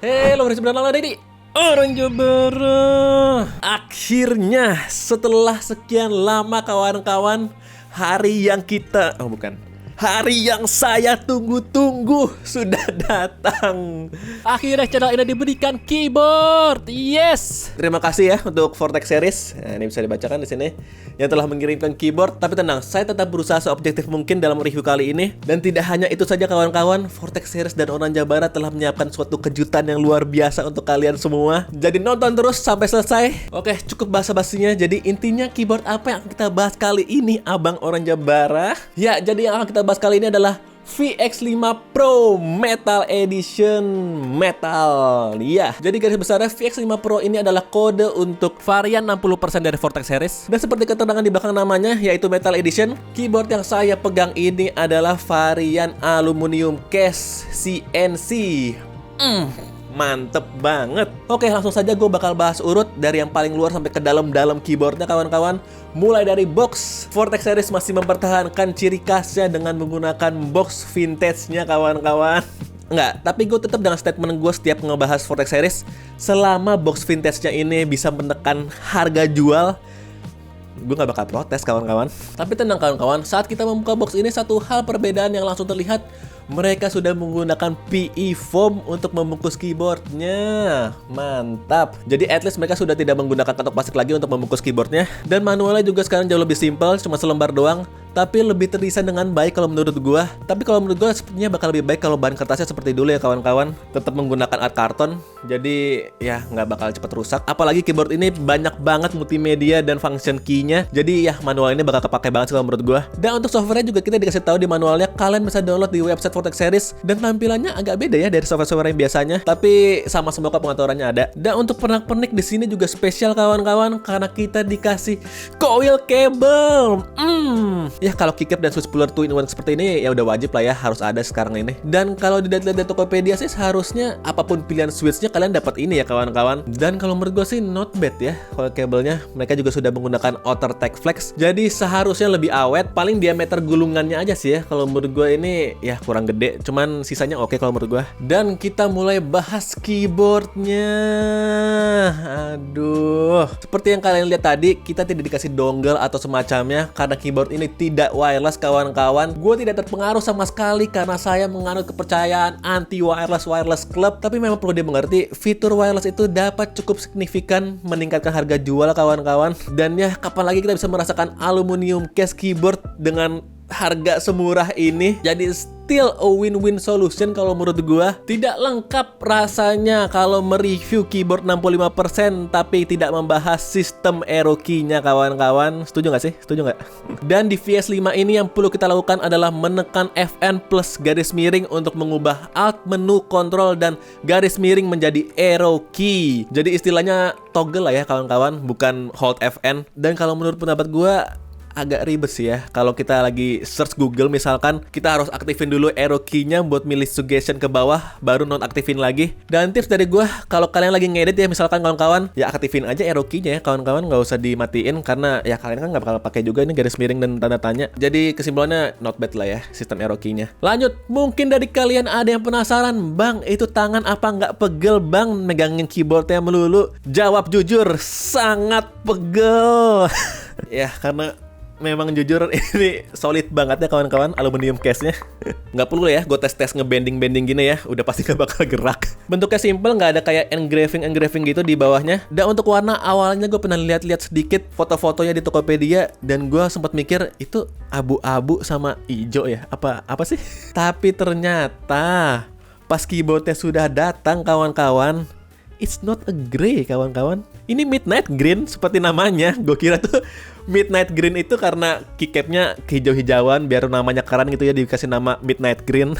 Halo, sebenarnya Dedi Orang Jabara. Akhirnya setelah sekian lama kawan-kawan, hari yang saya tunggu-tunggu sudah datang. Akhirnya channel ini diberikan keyboard. Yes. Terima kasih ya untuk Vortex Series. Nah, ini bisa dibacakan di sini yang telah mengirimkan keyboard. Tapi tenang, saya tetap berusaha seobjektif mungkin dalam review kali ini. Dan tidak hanya itu saja kawan-kawan, Vortex Series dan Orang Jabara telah menyiapkan suatu kejutan yang luar biasa untuk kalian semua. Jadi nonton terus sampai selesai. Oke, cukup basa-basinya. Jadi intinya keyboard apa yang kita bahas kali ini, Abang Orang Jabara? Ya, jadi yang akan kita bahas kali ini adalah VX5 Pro Metal Edition Metal. Iya, jadi garis besarnya VX5 Pro ini adalah kode untuk varian 60% dari Vortex Series. Dan seperti keterangan di belakang namanya, yaitu Metal Edition. Keyboard yang saya pegang ini adalah varian aluminium case CNC. Mantep banget. Oke, langsung saja gue bakal bahas urut dari yang paling luar sampai ke dalam-dalam keyboardnya kawan-kawan. Mulai dari box, Vortex Series masih mempertahankan ciri khasnya dengan menggunakan box vintage-nya kawan-kawan. Enggak, tapi gue tetap dengan statement gue setiap ngebahas Vortex Series, selama box vintage-nya ini bisa menekan harga jual, gue gak bakal protes kawan-kawan. Tapi tenang kawan-kawan, saat kita membuka box ini, satu hal perbedaan yang langsung terlihat, mereka sudah menggunakan PE foam untuk membungkus keyboardnya. Mantap. Jadi at least mereka sudah tidak menggunakan kantong plastik lagi untuk membungkus keyboardnya. Dan manualnya juga sekarang jauh lebih simple, cuma selembar doang, tapi lebih terdesain dengan baik kalau menurut gua. Tapi kalau menurut gua sepertinya bakal lebih baik kalau bahan kertasnya seperti dulu ya kawan-kawan. Tetap menggunakan art karton, jadi ya nggak bakal cepat rusak. Apalagi keyboard ini banyak banget multimedia dan function key-nya. Jadi ya manual ini bakal kepake banget sih kalau menurut gua. Dan untuk software-nya juga kita dikasih tahu di manualnya, kalian bisa download di website Vortex Series. Dan tampilannya agak beda ya dari software-software yang biasanya. Tapi sama-sama kok pengaturannya ada. Dan untuk pernak-pernik di sini juga spesial kawan-kawan, karena kita dikasih coil cable. Ya kalau keycap dan switch puller 2-in-1 seperti ini ya udah wajib lah ya, harus ada sekarang ini. Dan kalau dilihat dari Tokopedia sih seharusnya apapun pilihan switchnya kalian dapat ini ya kawan-kawan. Dan kalau menurut gue sih not bad ya coil cable-nya. Mereka juga sudah menggunakan outer tech flex, jadi seharusnya lebih awet. Paling diameter gulungannya aja sih ya kalau menurut gue ini ya kurang gede, cuman sisanya oke kalau menurut gue. Dan kita mulai bahas keyboardnya. Aduh, seperti yang kalian lihat tadi, kita tidak dikasih dongle atau semacamnya karena keyboard ini tidak wireless kawan-kawan. Gue tidak terpengaruh sama sekali karena saya menganut kepercayaan anti wireless club. Tapi memang perlu dimengerti, fitur wireless itu dapat cukup signifikan meningkatkan harga jual kawan-kawan. Dan ya kapan lagi kita bisa merasakan aluminium case keyboard dengan harga semurah ini. Jadi still a win-win solution kalau menurut gua. Tidak lengkap rasanya kalau mereview keyboard 65% tapi tidak membahas sistem arrow key-nya kawan-kawan. Setuju nggak sih? Setuju nggak? Dan di VS5 ini yang perlu kita lakukan adalah menekan Fn plus garis miring untuk mengubah alt menu kontrol dan garis miring menjadi arrow key. Jadi istilahnya toggle lah ya kawan-kawan, bukan hold Fn. Dan kalau menurut pendapat gua agak ribet sih ya. Kalau kita lagi search Google misalkan, kita harus aktifin dulu arrow key-nya buat milih suggestion ke bawah, baru nonaktifin lagi. Dan tips dari gue, kalau kalian lagi ngedit ya misalkan kawan-kawan, ya aktifin aja arrow key-nya ya kawan-kawan, nggak usah dimatiin karena ya kalian kan nggak bakal pakai juga ini garis miring dan tanda tanya. Jadi kesimpulannya not bad lah ya sistem arrow key-nya. Lanjut, mungkin dari kalian ada yang penasaran, Bang, itu tangan apa nggak pegel Bang megangin keyboardnya melulu? Jawab jujur, sangat pegel. Ya karena memang jujur ini solid banget ya kawan-kawan aluminium case-nya. Nggak perlu ya gue tes ngebending-bending gini ya, udah pasti nggak bakal gerak. Bentuknya simple, nggak ada kayak engraving gitu di bawahnya. Dan untuk warna, awalnya gue pernah lihat sedikit foto-fotonya di Tokopedia dan gue sempat mikir itu abu-abu sama hijau ya, apa sih? Tapi ternyata pas keyboardnya sudah datang kawan-kawan, it's not a grey kawan-kawan. Ini midnight green seperti namanya. Gue kira tuh midnight green itu karena keycapnya hijau-hijauan biar namanya keren gitu ya, dikasih nama midnight green.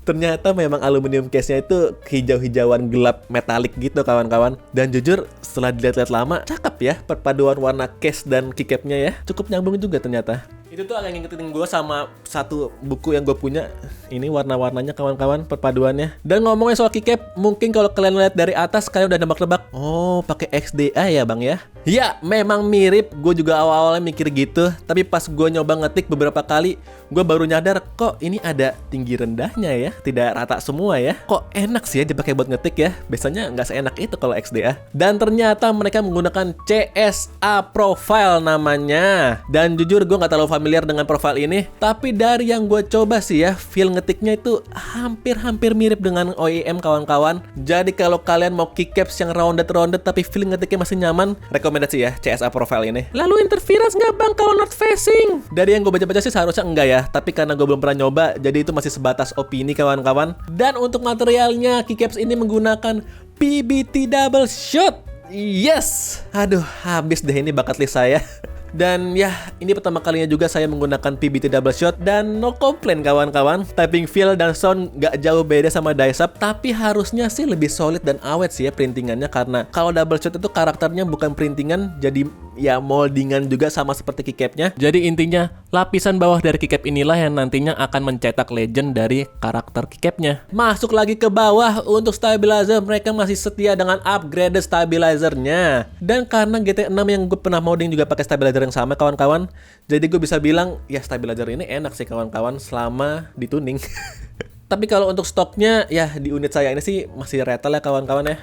Ternyata memang aluminium case-nya itu hijau-hijauan gelap metalik gitu kawan-kawan. Dan jujur setelah dilihat-lihat lama, cakep ya perpaduan warna case dan keycapnya ya. Cukup nyambung juga ternyata. Itu tuh agak ngingetin gue sama satu buku yang gue punya. Ini warna-warnanya kawan-kawan, perpaduannya. Dan ngomongin soal keycap, mungkin kalau kalian lihat dari atas kalian udah nebak-nebak, oh pakai XDA ya bang ya? Ya memang mirip, gue juga awal-awalnya mikir gitu. Tapi pas gue nyoba ngetik beberapa kali, gue baru nyadar kok ini ada tinggi rendahnya ya, tidak rata semua ya. Kok enak sih ya dipakai buat ngetik ya, biasanya nggak seenak itu kalau XDA. Dan ternyata mereka menggunakan CSA Profile namanya. Dan jujur gue nggak terlalu familiar dengan profile ini, tapi dari yang gue coba sih ya, feel ngetiknya itu hampir mirip dengan OEM kawan-kawan. Jadi kalau kalian mau keycaps yang rounded tapi feel ngetiknya masih nyaman, rekomendasi ya CSA Profile ini. Lalu interference nggak bang kalau not facing? Dari yang gue baca-baca sih seharusnya enggak ya, tapi karena gue belum pernah nyoba, jadi itu masih sebatas opini kawan-kawan. Dan untuk materialnya, keycaps ini menggunakan PBT double shot. Yes! Aduh, habis deh ini bakat list saya. Dan ya, ini pertama kalinya juga saya menggunakan PBT double shot dan no complain kawan-kawan. Typing feel dan sound gak jauh beda sama Dicep, tapi harusnya sih lebih solid dan awet sih ya printingannya, karena kalau double shot itu karakternya bukan printingan, jadi ya moldingan juga sama seperti keycapnya. Jadi intinya lapisan bawah dari keycap inilah yang nantinya akan mencetak legend dari karakter keycapnya. Masuk lagi ke bawah untuk stabilizer, mereka masih setia dengan upgraded stabilizernya. Dan karena GT6 yang gue pernah modding juga pakai stabilizer yang sama kawan-kawan, jadi gue bisa bilang ya stabilizer ini enak sih kawan-kawan selama dituning. Tapi kalau untuk stoknya ya di unit saya ini sih masih rattle ya kawan-kawan ya.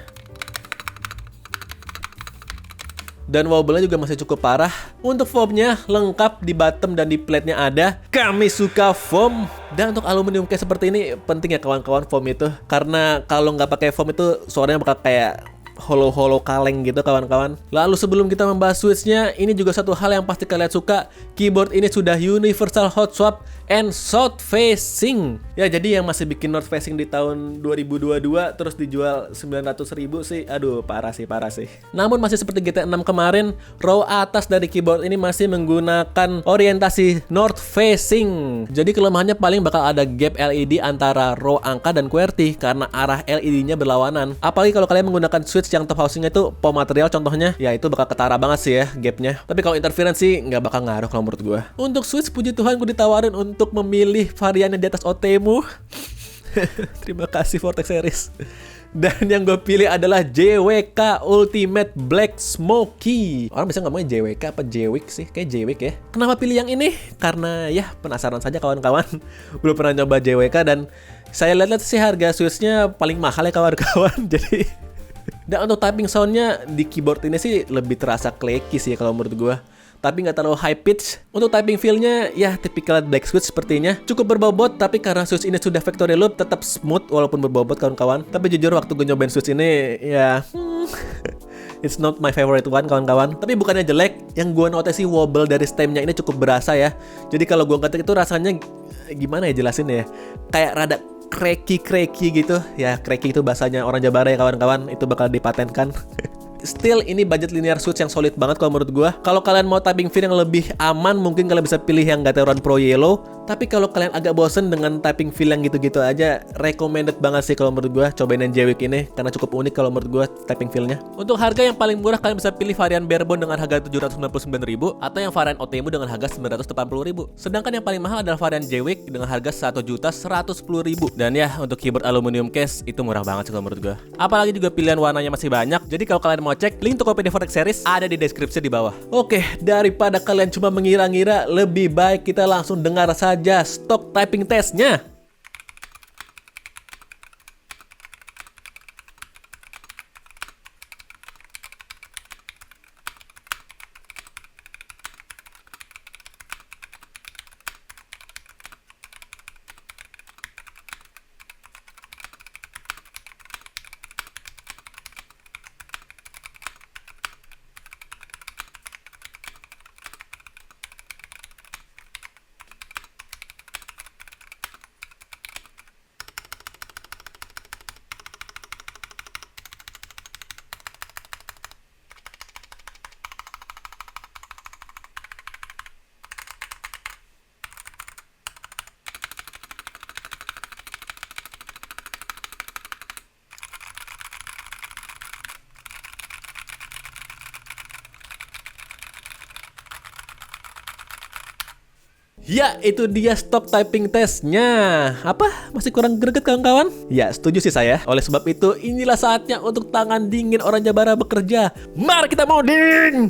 Dan wobble-nya juga masih cukup parah. Untuk foamnya lengkap di bottom dan di plate-nya ada. Kami suka foam. Dan untuk aluminium case seperti ini penting ya kawan-kawan foam itu, karena kalau nggak pakai foam itu suaranya bakal kayak holo-holo kaleng gitu kawan-kawan. Lalu sebelum kita membahas switch-nya, ini juga satu hal yang pasti kalian suka. Keyboard ini sudah universal hot swap and south facing. Ya jadi yang masih bikin north facing di tahun 2022 terus dijual 900.000 sih, aduh parah sih. Namun masih seperti GT6 kemarin, row atas dari keyboard ini masih menggunakan orientasi north facing. Jadi kelemahannya paling bakal ada gap LED antara row angka dan QWERTY karena arah LED-nya berlawanan. Apalagi kalau kalian menggunakan switch yang top housing itu POM material contohnya, ya itu bakal ketara banget sih ya gapnya. Tapi kalau interference sih nggak bakal ngaruh kalau menurut gue. Untuk switch puji Tuhan gue ditawarin untuk memilih variannya di atas OTemu. Terima kasih Vortex Series. Dan yang gue pilih adalah JWK Ultimate Black Smoky. Orang bisa ngomongnya JWK apa JWIK sih? Kayak JWIK ya. Kenapa pilih yang ini? Karena ya penasaran saja kawan-kawan. Belum pernah nyoba JWK dan saya lihat sih harga switchnya paling mahal ya kawan-kawan. Jadi dan untuk typing soundnya di keyboard ini sih lebih terasa clicky sih kalau menurut gue, tapi nggak terlalu high pitch. Untuk typing feel-nya ya tipikal black switch sepertinya, cukup berbobot, tapi karena switch ini sudah factory loop tetap smooth walaupun berbobot kawan-kawan. Tapi jujur waktu gue nyobain switch ini ya it's not my favorite one kawan-kawan. Tapi bukannya jelek, yang gue notice sih wobble dari stemnya ini cukup berasa ya. Jadi kalau gue ngetik itu rasanya gimana ya jelasin ya, kayak rada cracky gitu ya. Cracky itu bahasanya orang Jabara ya kawan-kawan, itu bakal dipatenkan. Still ini budget linear switch yang solid banget kalau menurut gua. Kalau kalian mau typing feel yang lebih aman, mungkin kalian bisa pilih yang Gateron Pro Yellow. Tapi kalau kalian agak bosen dengan typing feel yang gitu-gitu aja, recommended banget sih kalau menurut gua cobain yang JWIK ini, karena cukup unik kalau menurut gua typing feel-nya. Untuk harga yang paling murah kalian bisa pilih varian Barebone dengan harga 799.000 atau yang varian OTemu dengan harga 980.000. Sedangkan yang paling mahal adalah varian JWIK dengan harga 1.110.000. Dan ya untuk keyboard aluminium case itu murah banget sih kalau menurut gua. Apalagi juga pilihan warnanya masih banyak. Jadi kalau kalian mau cek, link Tokopedia Vortex Series ada di deskripsi di bawah. Oke, daripada kalian cuma mengira-ngira, lebih baik kita langsung dengar saja stok typing testnya. Ya, itu dia stok typing testnya. Apa? Masih kurang greget kawan-kawan? Ya, setuju sih saya. Oleh sebab itu, inilah saatnya untuk tangan dingin orang Jabara bekerja. Mari kita modding!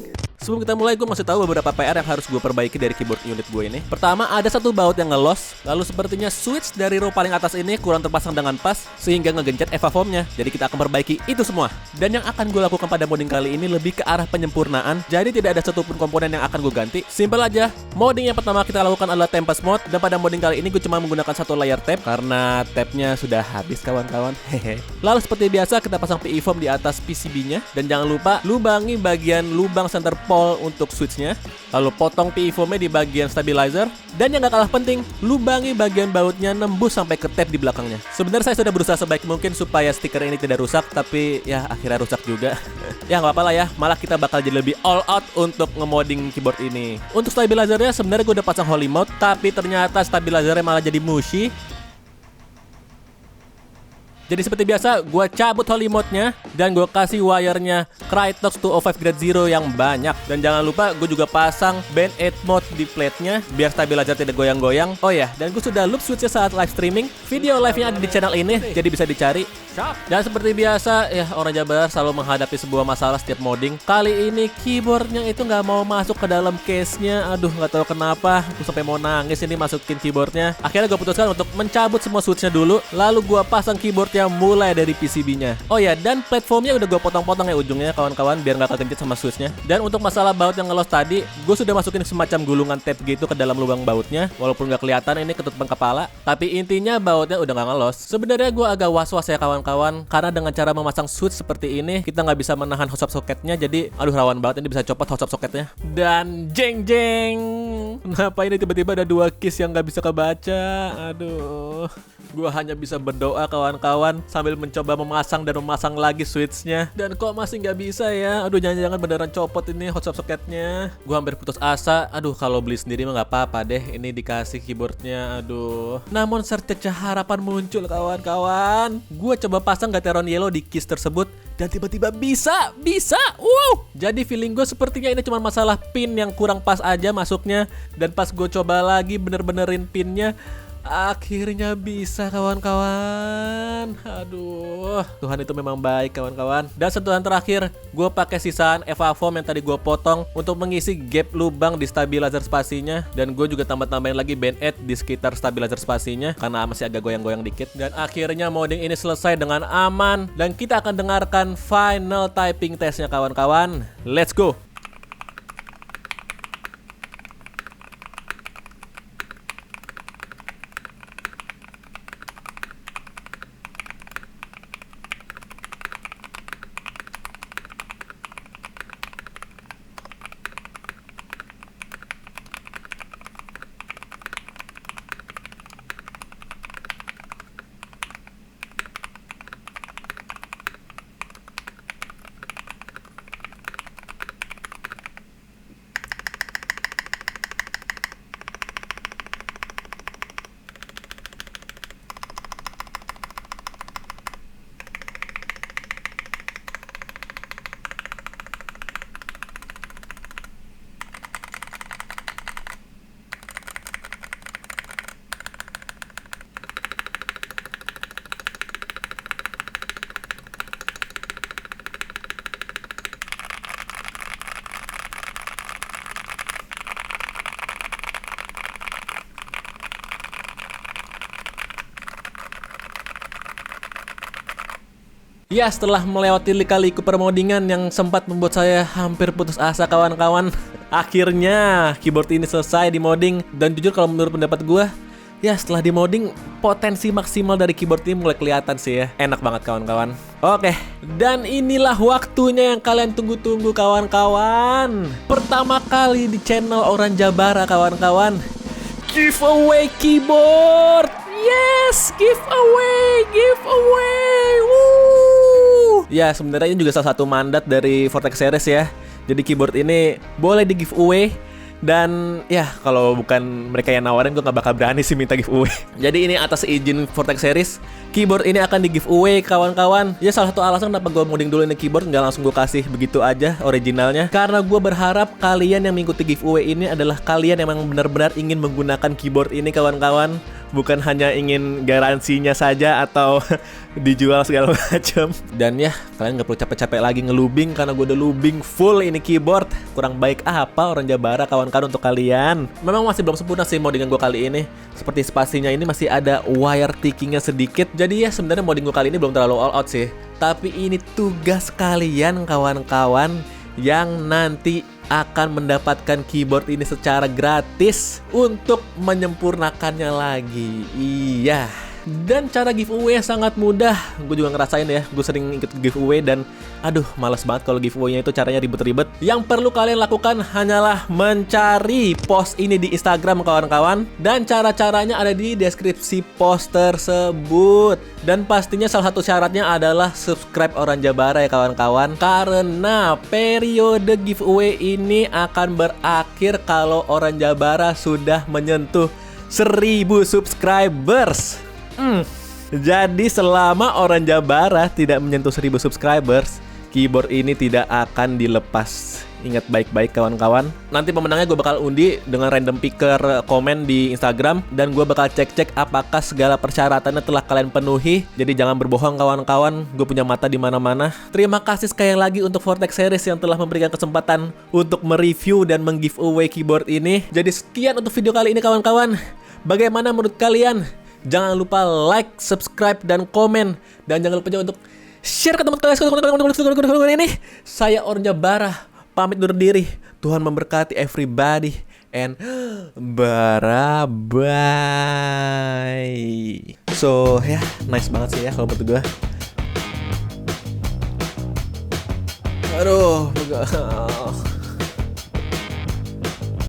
sebelum kita mulai, gue masih tahu beberapa PR yang harus gue perbaiki dari keyboard unit gue ini. Pertama, ada satu baut yang ngelos. Lalu sepertinya switch dari row paling atas ini kurang terpasang dengan pas, sehingga ngegencet Eva foam-nya. Jadi kita akan perbaiki itu semua. Dan yang akan gue lakukan pada modding kali ini lebih ke arah penyempurnaan. Jadi tidak ada satupun komponen yang akan gue ganti. Simpel aja. Modding yang pertama kita lakukan adalah Tempest mode. Dan pada modding kali ini gue cuma menggunakan satu layer tab karena tabnya sudah habis kawan-kawan. Hehe. Lalu seperti biasa kita pasang PE foam di atas PCB-nya. Dan jangan lupa lubangi bagian lubang center pole untuk switch-nya. Lalu potong PE foam-nya di bagian stabilizer. Dan yang gak kalah penting, lubangi bagian bautnya nembus sampai ke tab di belakangnya. Sebenarnya saya sudah berusaha sebaik mungkin supaya stiker ini tidak rusak, tapi ya akhirnya rusak juga. Ya nggak apa-apa lah ya, malah kita bakal jadi lebih all out untuk nge-modding keyboard ini. Untuk stabilizernya sebenarnya gue udah pasang holy mode, tapi ternyata stabilizernya malah jadi mushy. Jadi seperti biasa, gue cabut holy mode-nya dan gue kasih wire-nya Krytox 205 grade 0 yang banyak. Dan jangan lupa gue juga pasang band aid mode di plate-nya biar stabilizer tidak goyang-goyang. Oh ya, dan gue sudah loop switch-nya saat live streaming. Video live-nya ada di channel ini, jadi bisa dicari. Dan seperti biasa, ya orang Jabar selalu menghadapi sebuah masalah setiap modding. Kali ini keyboardnya itu nggak mau masuk ke dalam case-nya. Aduh, nggak tahu kenapa. Gue sampai mau nangis ini masukin keyboardnya. Akhirnya gue putuskan untuk mencabut semua switch-nya dulu. Lalu gue pasang keyboardnya mulai dari PCB-nya. Oh ya, dan platformnya udah gue potong-potong ya ujungnya kawan-kawan biar nggak kegencet sama switch-nya. Dan untuk masalah baut yang ngelos tadi, gue sudah masukin semacam gulungan tape gitu ke dalam lubang bautnya. Walaupun nggak kelihatan ini ketutupan kepala, tapi intinya bautnya udah nggak ngelos. Sebenarnya gue agak was-was ya kawan-kawan, karena dengan cara memasang switch seperti ini kita nggak bisa menahan hot swap soketnya. Jadi aduh rawan banget ini bisa copot hot swap soketnya. Dan jeng jeng, kenapa ini tiba-tiba ada dua keys yang nggak bisa kebaca? Aduh. Gue hanya bisa berdoa kawan-kawan sambil mencoba memasang dan memasang lagi switchnya. Dan kok masih nggak bisa ya? Aduh, jangan-jangan beneran copot ini hot swap soketnya. Gue hampir putus asa. Aduh, kalau beli sendiri mah nggak apa-apa deh. Ini dikasih keyboardnya. Aduh. Namun secercah harapan muncul kawan-kawan. Gue coba pasang Gateron Yellow di keys tersebut. Dan tiba-tiba bisa. Wow. Jadi feeling gue sepertinya ini cuma masalah pin yang kurang pas aja masuknya. Dan pas gue coba lagi bener-benerin pinnya, akhirnya bisa kawan-kawan. Aduh, Tuhan itu memang baik kawan-kawan. Dan sentuhan terakhir, gue pakai sisaan Eva foam yang tadi gue potong untuk mengisi gap lubang di stabilizer spasinya. Dan gue juga tambah-tambahin lagi band aid di sekitar stabilizer spasinya karena masih agak goyang-goyang dikit. Dan akhirnya modding ini selesai dengan aman. Dan kita akan dengarkan final typing testnya kawan-kawan. Let's go. Ya, setelah melewati lika-liku permodingan yang sempat membuat saya hampir putus asa kawan-kawan, akhirnya keyboard ini selesai di modding. Dan jujur kalau menurut pendapat gue, ya setelah di modding, potensi maksimal dari keyboard ini mulai kelihatan sih ya. Enak banget kawan-kawan. Oke, dan inilah waktunya yang kalian tunggu-tunggu kawan-kawan. Pertama kali di channel Orang Jabara kawan-kawan, giveaway keyboard. Yes, giveaway. Woo. Ya, sebenarnya ini juga salah satu mandat dari Vortex Series ya. Jadi keyboard ini boleh di giveaway. Dan ya kalau bukan mereka yang nawarin, gue gak bakal berani sih minta giveaway. Jadi ini atas izin Vortex Series, keyboard ini akan di giveaway kawan-kawan. Ya salah satu alasan kenapa gue modding dulu ini keyboard, gak langsung gue kasih begitu aja originalnya, karena gue berharap kalian yang mengikuti giveaway ini adalah kalian yang memang benar-benar ingin menggunakan keyboard ini kawan-kawan bukan hanya ingin garansinya saja atau dijual segala macam. Dan ya, kalian nggak perlu capek-capek lagi ngelubing karena gue udah lubing full ini keyboard. Kurang baik apa Orang Jabara kawan-kawan untuk kalian. Memang masih belum sempurna sih moddingan gue kali ini. Seperti spasinya ini masih ada wire tickingnya sedikit. Jadi ya sebenarnya modding gue kali ini belum terlalu all out sih. Tapi ini tugas kalian kawan-kawan yang nanti akan mendapatkan keyboard ini secara gratis untuk menyempurnakannya lagi. Iya. Dan cara giveaway sangat mudah. Gue juga ngerasain ya, gue sering ikut giveaway dan aduh males banget kalau giveaway-nya itu caranya ribet-ribet. Yang perlu kalian lakukan hanyalah mencari post ini di Instagram kawan-kawan. Dan cara-caranya ada di deskripsi post tersebut. Dan pastinya salah satu syaratnya adalah subscribe Orang Jabara ya kawan-kawan. Karena periode giveaway ini akan berakhir kalau Orang Jabara sudah menyentuh 1000 subscribers. Jadi selama Orang Jabara tidak menyentuh 1000 subscribers, keyboard ini tidak akan dilepas. Ingat baik-baik kawan-kawan. Nanti pemenangnya gue bakal undi dengan random picker komen di Instagram. Dan gue bakal cek-cek apakah segala persyaratannya telah kalian penuhi. Jadi jangan berbohong kawan-kawan, gue punya mata di mana-mana. Terima kasih sekali lagi untuk Vortex Series yang telah memberikan kesempatan untuk mereview dan meng-giveaway keyboard ini. Jadi sekian untuk video kali ini kawan-kawan. Bagaimana menurut kalian? Jangan lupa like, subscribe, dan komen. Dan jangan lupa juga untuk share ke teman-teman kalian ini. Saya Orang Jabara, pamit undur diri. Tuhan memberkati everybody. And bye. So ya, nice banget sih ya kalau menurut gue. Aduh,